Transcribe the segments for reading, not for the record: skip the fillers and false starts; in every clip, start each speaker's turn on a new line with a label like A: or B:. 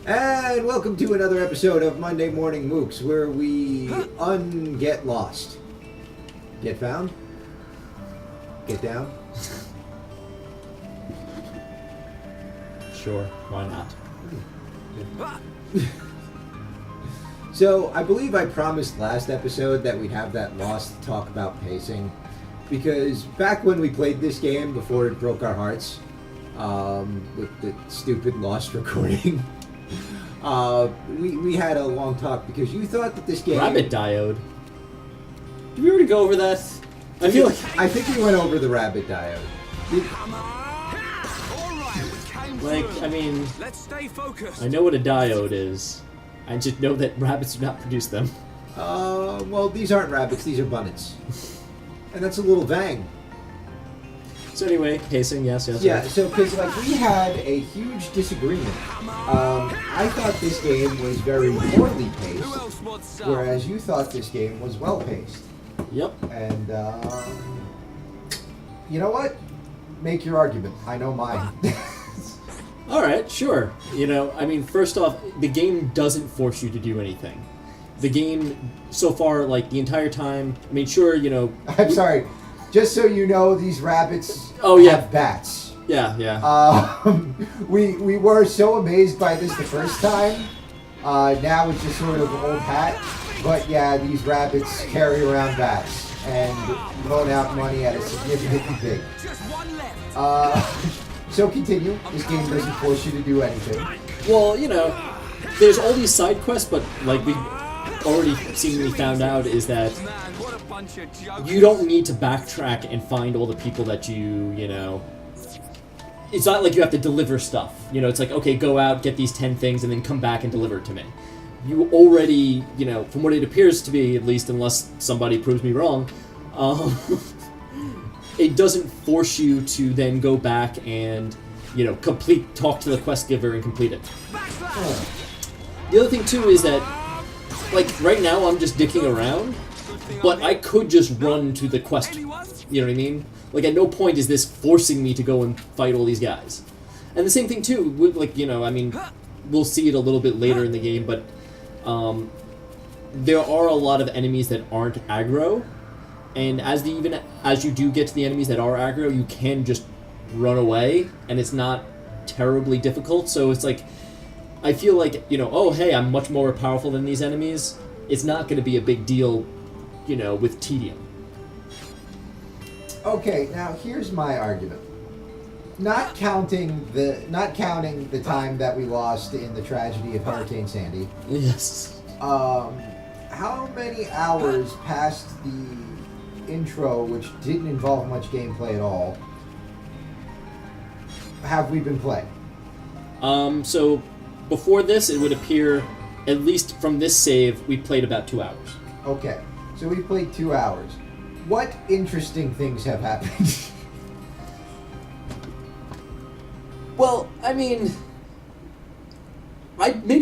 A: And welcome to another episode of Monday Morning Mooks, where we get lost. Get found? Get down?
B: Sure, why not?
A: So, I believe I promised last episode that we'd have that lost talk about pacing. Because back when we played this game, before it broke our hearts, with the stupid lost recording, we had a long talk because you thought that this game...
B: Rabbit diode. Did we already go over that? I
A: think we went over the rabbit diode.
B: Let's stay focused. I know what a diode is. I just know that rabbits do not produce them.
A: Well, these aren't rabbits, these are bunnets. And that's a little Vang.
B: So anyway, pacing, yes.
A: Yeah, so, because, we had a huge disagreement. I thought this game was very poorly paced, whereas you thought this game was well-paced.
B: Yep.
A: And, you know what? Make your argument. I know mine.
B: Alright, sure. First off, the game doesn't force you to do anything. The game, so far, the entire time, sure,
A: I'm sorry. Just so you know, these rabbits have bats.
B: Yeah.
A: We were so amazed by this the first time. Now it's just sort of old hat. But yeah, these rabbits carry around bats and loan out money at a significantly big. So continue. This game doesn't force you to do anything.
B: Well, there's all these side quests, but we already seemingly found out is that you don't need to backtrack and find all the people that it's not like you have to deliver stuff. It's like, okay, go out, get these 10 things, and then come back and deliver it to me. You already, from what it appears to be, at least unless somebody proves me wrong, it doesn't force you to then go back and, talk to the quest giver and complete it. The other thing, too, is that, right now I'm just dicking around, but I could just run to the quest, you know what I mean? At no point is this forcing me to go and fight all these guys. And the same thing, too, with, we'll see it a little bit later in the game, but there are a lot of enemies that aren't aggro, and as you do get to the enemies that are aggro, you can just run away, and it's not terribly difficult, so it's I feel oh, hey, I'm much more powerful than these enemies. It's not going to be a big deal, with tedium.
A: Okay, now here's my argument. Not counting the time that we lost in the tragedy of Hurricane Sandy.
B: Yes.
A: How many hours past the intro, which didn't involve much gameplay at all, have we been playing?
B: So before this, it would appear, at least from this save, we played about 2 hours.
A: Okay, so we played 2 hours. What interesting things have happened?
B: Well, maybe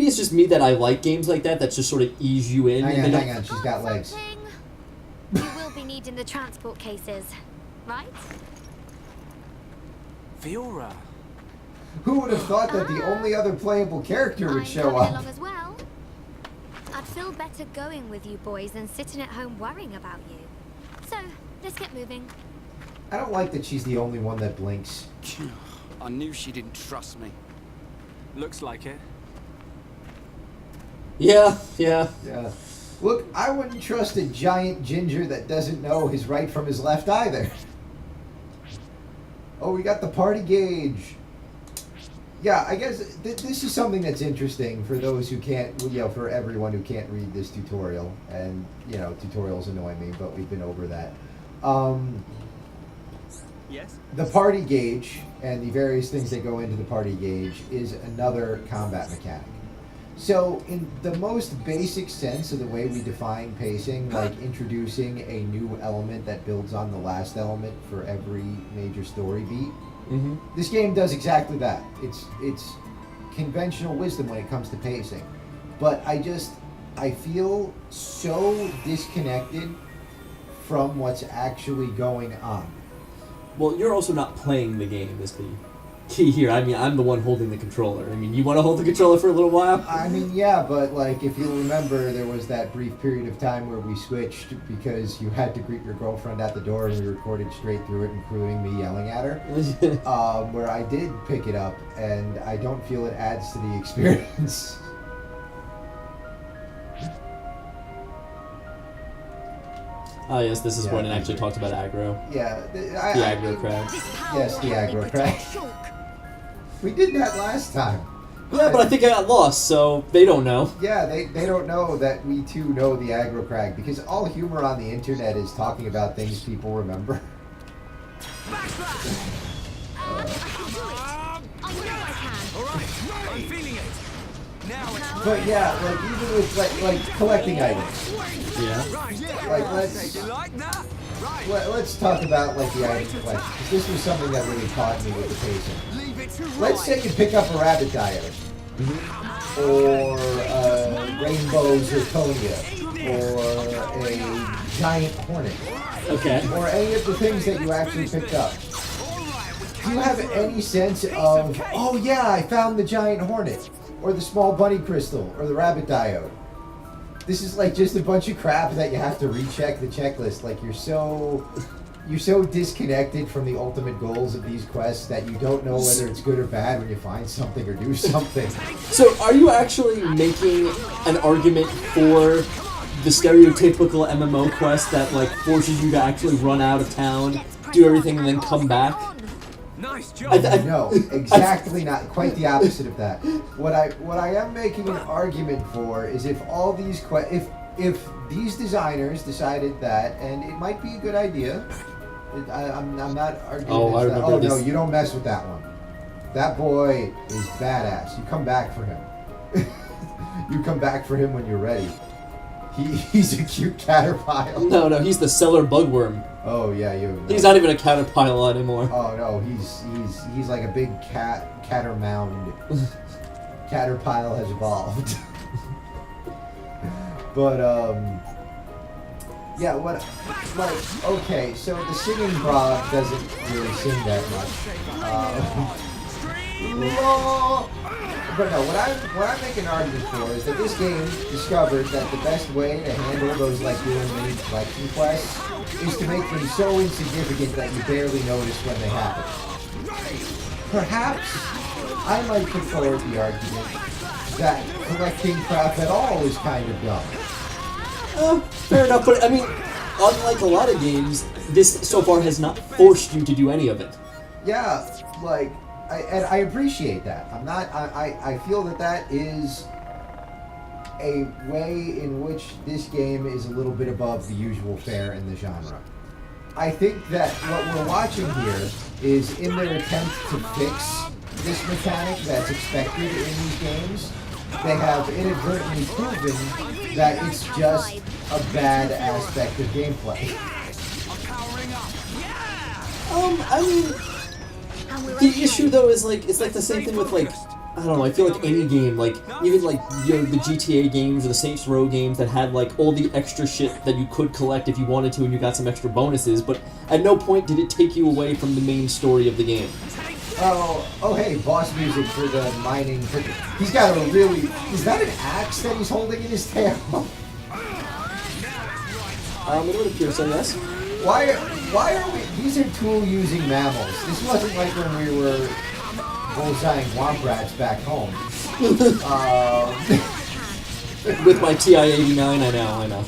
B: it's just me that I like games like that just sort of ease you in.
A: Hang on, she's got legs.
C: You will be needing the transport cases, right?
D: Fiora.
A: Who would have thought that the only other playable character would show up?
C: Along as well. I'd feel better going with you boys than sitting at home worrying about you. So, let's get moving.
A: I don't like that she's the only one that blinks.
D: I knew she didn't trust me. Looks like it.
B: Yeah.
A: Look, I wouldn't trust a giant ginger that doesn't know his right from his left either. Oh, we got the party gauge. Yeah, I guess this is something that's interesting for those who can't, for everyone who can't read this tutorial. And, tutorials annoy me, but we've been over that.
D: Yes?
A: The party gauge and the various things that go into the party gauge is another combat mechanic. So, in the most basic sense of the way we define pacing, introducing a new element that builds on the last element for every major story beat, this game does exactly that. It's conventional wisdom when it comes to pacing. But I feel so disconnected from what's actually going on.
B: Well, you're also not playing the game, is the Here, I mean, I'm the one holding the controller. I mean, you want to hold the controller for a little while?
A: I mean, yeah, but like if you'll remember, there was that brief period of time where we switched because you had to greet your girlfriend at the door, and we recorded straight through it, including me yelling at her. Where I did pick it up, and I don't feel it adds to the experience.
B: Oh yes, this is
A: Yeah,
B: when it actually talks about aggro.
A: Yeah,
B: The aggro crab.
A: Yes, the aggro crab. We did that last time.
B: Yeah, but I think I got lost, so they don't know.
A: Yeah, they don't know that we too know the aggro crag, because all humor on the internet is talking about things people remember.
C: I can do it. I know I can.
D: Alright, I'm feeling it. Now it's
A: But yeah, like even with like collecting items,
B: Yeah.
D: right.
A: like let's
D: You like that? Right.
A: let's talk about like the item collection, because this was something that really caught me with the pacing.
D: Leave it to
A: Let's say you pick up a rabbit diode, or rainbow zirconia, or a giant hornet,
B: Okay.
A: or any of the things that you actually picked up. Do you have any sense of, oh yeah, I found the giant hornet, or the small bunny crystal, or the rabbit diode? This is like just a bunch of crap that you have to recheck the checklist. Like you're so disconnected from the ultimate goals of these quests that you don't know whether it's good or bad when you find something or do something.
B: So, are you actually making an argument for the stereotypical MMO quest that like forces you to actually run out of town, do everything, and then come back?
D: Nice job.
A: No, exactly not. Quite the opposite of that. What I am making an argument for is if all these if these designers decided that, and it might be a good idea. I'm not arguing.
B: Oh, I remember
A: no,
B: this.
A: you don't mess with that one. That boy is badass. You come back for him. You come back for him when you're ready. He's a cute caterpillar.
B: No, he's the cellar bugworm.
A: Oh yeah,
B: He's not even a caterpillar anymore.
A: Oh no, he's like a big catter mound. Caterpillar has evolved. But yeah, okay, so the singing frog doesn't really sing that much. But no, what I'm making an argument for is that this game discovered that the best way to handle those like doing mini collection quests is to make them so insignificant that you barely notice when they happen. Perhaps I might put forward the argument that collecting crap at all is kind of dumb.
B: Fair enough, but I mean, unlike a lot of games, this so far has not forced you to do any of it.
A: Yeah, like, I appreciate that. I feel that is a way in which this game is a little bit above the usual fare in the genre. I think that what we're watching here is in their attempt to fix this mechanic that's expected in these games, they have inadvertently proven that it's just a bad aspect of gameplay.
B: I mean, the issue though is like it's like the same thing with like I don't know. I feel like any game, like even like the GTA games or the Saints Row games that had like all the extra shit that you could collect if you wanted to, and you got some extra bonuses. But at no point did it take you away from the main story of the game.
A: Oh, hey, boss music for the mining. He's got a really. Is that an axe that he's holding in his tail?
B: It would appear so, yes.
A: Why are we? These are tool-using mammals. This wasn't like when we were bullseyeing womp rats back home.
B: With my TI-89, I know.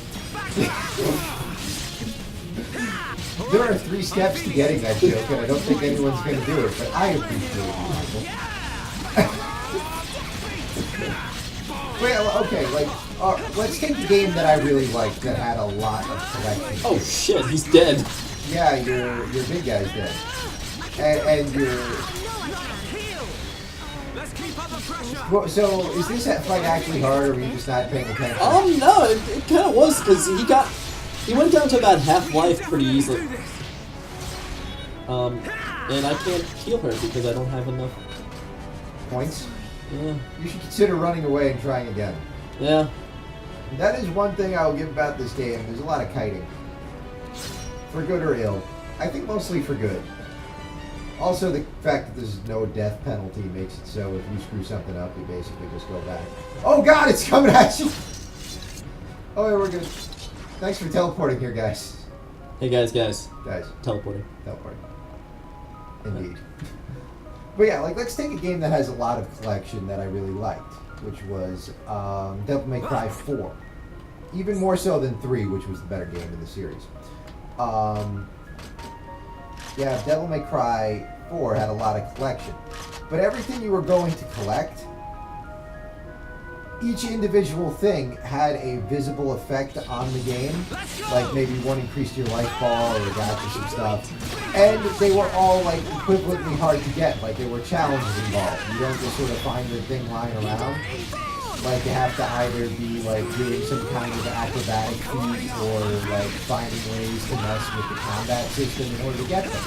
A: There are 3 steps to getting that joke, and I don't think anyone's going to do it, but I appreciate it, Michael. Well, okay, like, let's take the game that I really liked that had a lot of collection.
B: Oh shit, he's dead.
A: Yeah, your big guy's dead. And your... Well, so, is this fight actually hard, or were you just not paying attention?
B: No, it kind of was, because he went down to about half-life pretty easily. And I can't heal her because I don't have enough
A: Points?
B: Yeah.
A: You should consider running away and trying again.
B: Yeah.
A: That is one thing I'll give about this game. There's a lot of kiting. For good or ill. I think mostly for good. Also, the fact that there's no death penalty makes it so if you screw something up, you basically just go back. Oh God, it's coming at you! Oh, yeah, we're good. Thanks for teleporting here, guys.
B: Hey guys.
A: Guys,
B: Teleporting.
A: teleporting. Indeed. But yeah, like, let's take a game that has a lot of collection that I really liked, which was Devil May Cry 4. Even more so than 3, which was the better game in the series. Yeah, Devil May Cry 4 had a lot of collection. But everything you were going to collect, each individual thing had a visible effect on the game. Like maybe one increased your life bar or got you some stuff. And they were all like equivalently hard to get. Like there were challenges involved. You don't just sort of find the thing lying around. Like you have to either be like doing some kind of acrobatic feat or like finding ways to mess with the combat system in order to get them.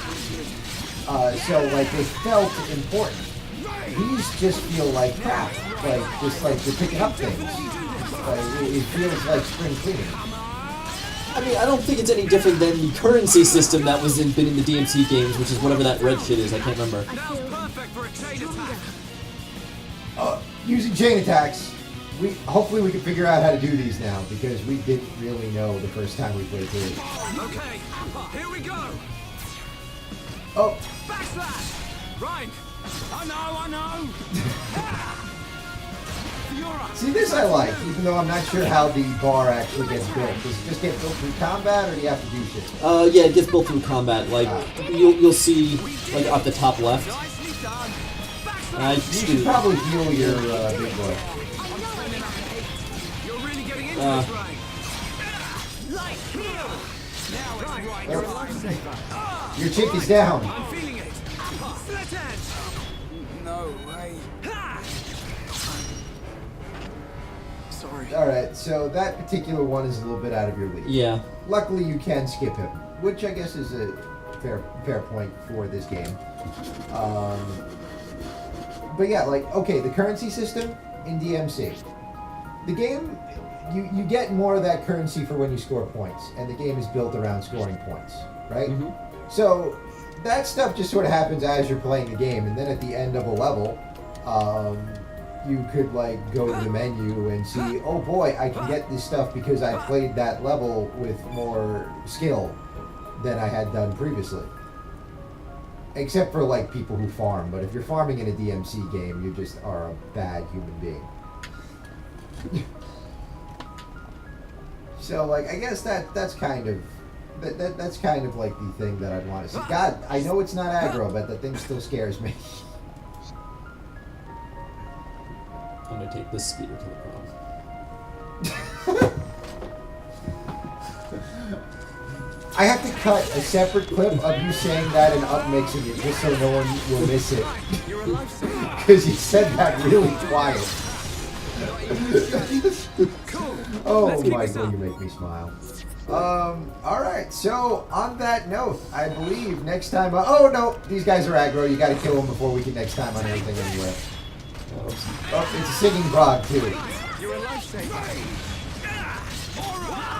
A: So like they felt important. These just feel like crap. Like just like you're picking up things. Like it feels like spring cleaning.
B: I mean, I don't think it's any different than the currency system that was been in the DMC games, which is whatever that red shit is. I can't remember.
A: Using chain attacks. Hopefully we can figure out how to do these now because we didn't really know the first time we played through.
D: Okay, here we go.
A: Oh.
D: Backslash. Reyn. I know.
A: See, this I like, even though I'm not sure how the bar actually gets built. Does it just get built through combat, or do you have to do shit?
B: Yeah, it gets built through combat. Like you'll see, like at the top left.
A: You should probably heal your big boy.
D: You're really getting into this, Reyn.
A: Your chick is down.
D: I'm feeling it. Split end. No way. Sorry.
A: Alright, so that particular one is a little bit out of your league.
B: Yeah.
A: Luckily, you can skip him, which I guess is a fair point for this game. But yeah, like, okay, the currency system in DMC. The game, you get more of that currency for when you score points, and the game is built around scoring points, right?
B: Mm-hmm.
A: So that stuff just sort of happens as you're playing the game, and then at the end of a level, you could like go to the menu and see, oh boy, I can get this stuff because I played that level with more skill than I had done previously. Except for like people who farm, but if you're farming in a DMC game, you just are a bad human being. So like, I guess that's kind of that's kind of like the thing that I'd want to see. God, I know it's not aggro, but the thing still scares me.
B: I'm gonna take this speeder to the prom.
A: I have to cut a separate clip of you saying that and upmixing it just so no one will miss it. Because you said that really quiet. Oh, Michael, you make me smile. Alright, so on that note, I believe next time... oh, no, these guys are aggro. You gotta kill them before we can next time on anything anyway. Oh, it's a singing frog, too.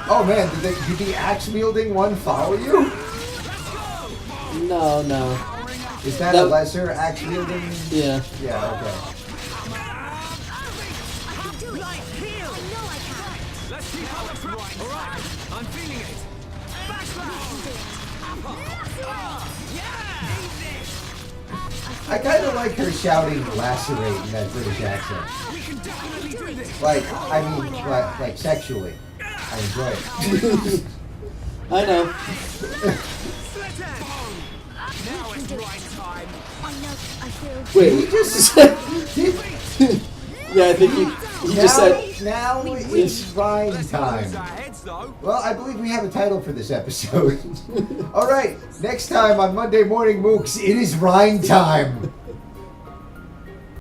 A: Oh, man, did the axe-wielding one follow you?
B: No.
A: Is that a lesser axe-wielding?
B: Yeah.
A: Yeah, okay.
D: Let's see how it's right. All right, I'm feeling it.
A: I kind of like her shouting lacerate in that British accent.
D: We can definitely do this.
A: Like, I mean, like sexually. I enjoy it.
B: I know.
D: Now it's right time.
C: I know, I feel...
B: Wait,
A: He just...
B: yeah, I think he just said.
A: Now it's Reyn time.
D: Our heads, though.
A: Well, I believe we have a title for this episode. Alright, next time on Monday Morning Mooks, it is Reyn time.